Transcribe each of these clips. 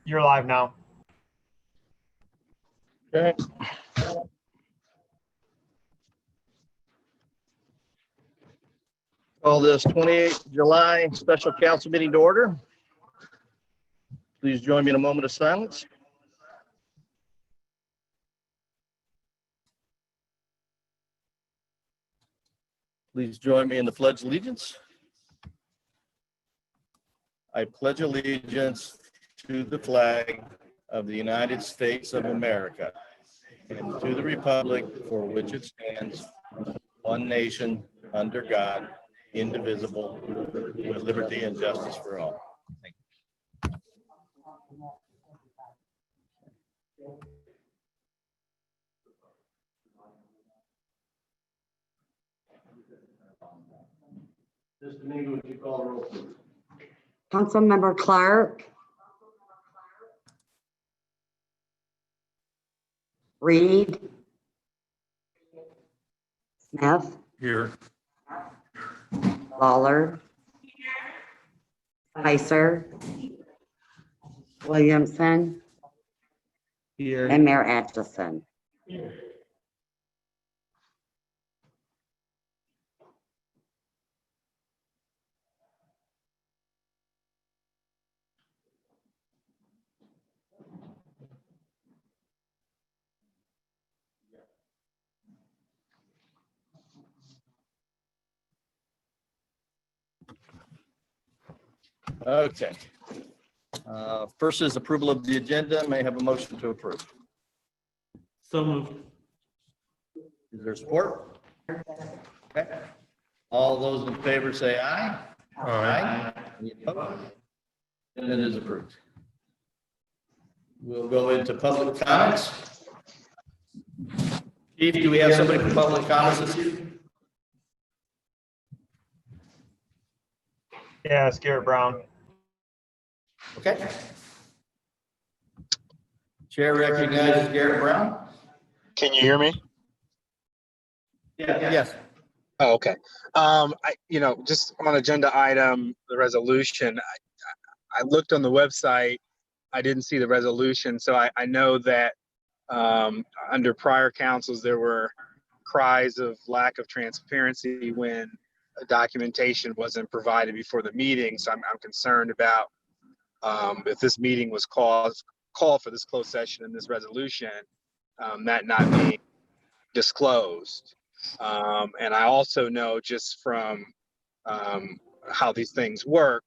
You're live now. Okay. Call this 28th July special council meeting to order. Please join me in a moment of silence. Please join me in the Pledge of Allegiance. I pledge allegiance to the flag of the United States of America and to the republic for which it stands, one nation, under God, indivisible, with liberty and justice for all. Thank you. Ms. Domingo, would you call the roll, please? Councilmember Clark. Reed. Smith. Here. Lawler. Spicer. Williamson. Here. And Mayor Atchison. Okay. First is approval of the agenda. May I have a motion to approve? So moved. Is there support? Okay. All those in favor say aye. Aye. Any opposed? And it is approved. We'll go into public comments. Keith, do we have somebody for public comments this evening? Yeah, it's Garrett Brown. Okay. Chair recognizes Garrett Brown. Can you hear me? Yes. Oh, okay. Just on agenda item, the resolution, I looked on the website. I didn't see the resolution. So I know that under prior councils, there were cries of lack of transparency when documentation wasn't provided before the meeting. So I'm concerned about if this meeting was called for this closed session and this resolution, that not being disclosed. And I also know just from how these things work,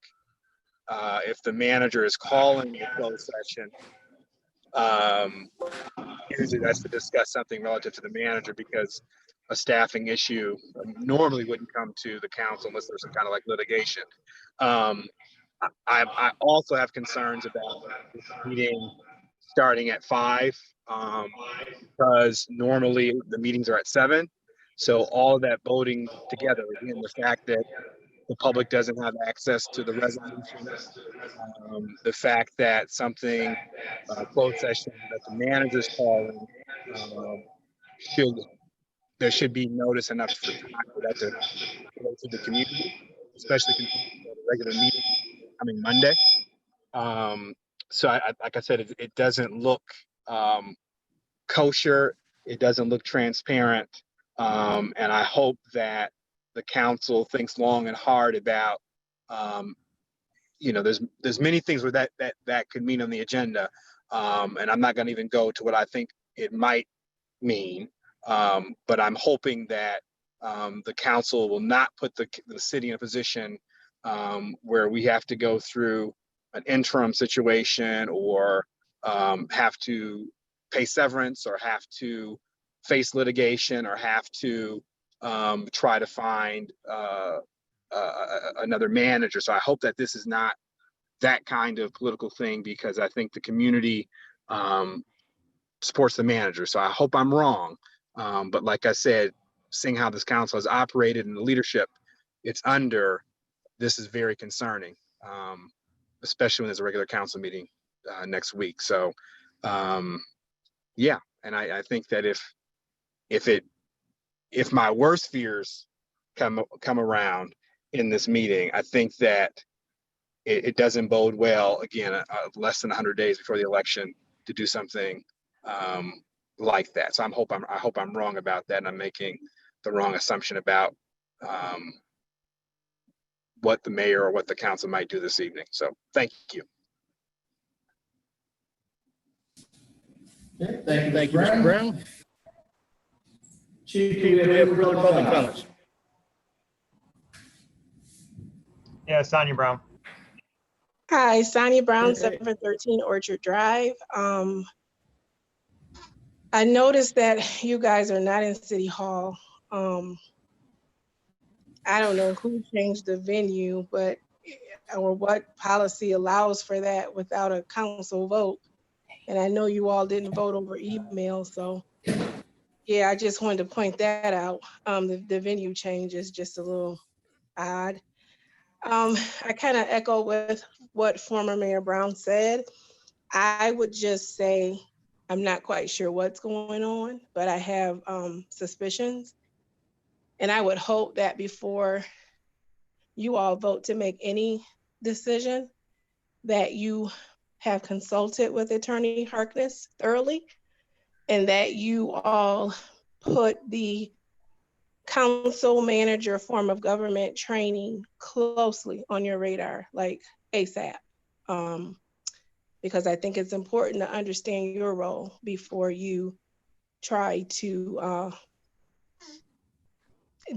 if the manager is calling the closed session, usually that's to discuss something relative to the manager, because a staffing issue normally wouldn't come to the council unless there's some kind of like litigation. I also have concerns about this meeting starting at 5, because normally the meetings are at 7. So all of that voting together, again, the fact that the public doesn't have access to the resolution, the fact that something closed session that the manager's calling, there should be notice enough for time for that to go to the community, especially considering the regular meeting coming Monday. So like I said, it doesn't look kosher. It doesn't look transparent. And I hope that the council thinks long and hard about, there's many things where that could mean on the agenda. And I'm not going to even go to what I think it might mean. But I'm hoping that the council will not put the city in a position where we have to go through an interim situation, or have to pay severance, or have to face litigation, or have to try to find another manager. So I hope that this is not that kind of political thing, because I think the community supports the manager. So I hope I'm wrong. But like I said, seeing how this council has operated and the leadership it's under, this is very concerning, especially when there's a regular council meeting next week. So yeah, and I think that if my worst fears come around in this meeting, I think that it doesn't bode well, again, less than 100 days before the election to do something like that. So I hope I'm wrong about that, and I'm making the wrong assumption about what the mayor or what the council might do this evening. So thank you. Okay, thank you, Mr. Brown. Chief, do we have further public comments? Yeah, Sonia Brown. Hi, Sonia Brown, Okay. 713 Orchard Drive. I noticed that you guys are not in City Hall. I don't know who changed the venue, but or what policy allows for that without a council vote. And I know you all didn't vote over email, so yeah, I just wanted to point that out. The venue change is just a little odd. I kind of echo with what former Mayor Brown said. I would just say, I'm not quite sure what's going on, but I have suspicions. And I would hope that before you all vote to make any decision, that you have consulted with Attorney Harkness thoroughly, and that you all put the council manager form of government training closely on your radar, like ASAP. Because I think it's important to understand your role before you try to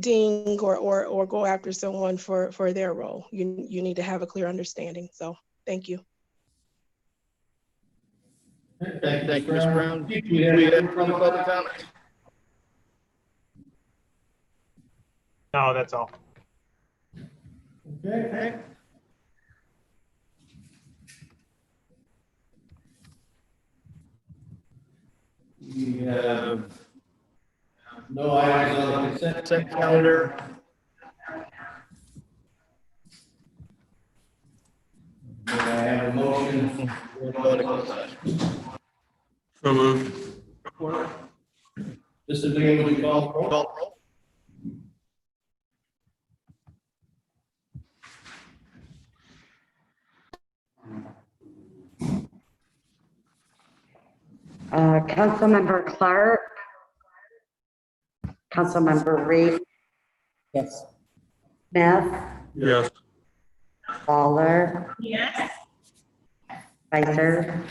ding or go after someone for their role. You need to have a clear understanding. So thank you. Thank you, Ms. Brown. Do we have further public comments? No, that's all. Okay. We have no items on the consent calendar. May I have a motion for going to closed session? So moved. Mr. Bean, would you call the roll? Councilmember Clark. Councilmember Reed. Yes. Smith. Yes. Waller. Yes. Spicer.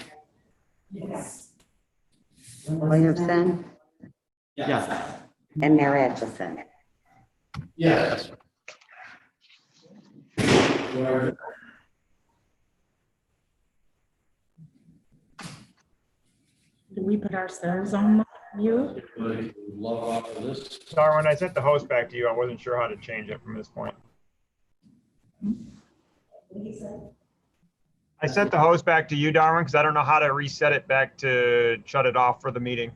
Yes. Williamson Yes. and Mayor Atchison. Yes. Do we put ourselves on mute? Log off of this. Darwin, I sent the host back to you. I wasn't sure how to change it from this point. I sent the host back to you, Darwin, because I don't know how to reset it back to shut it off for the meeting.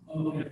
Okay.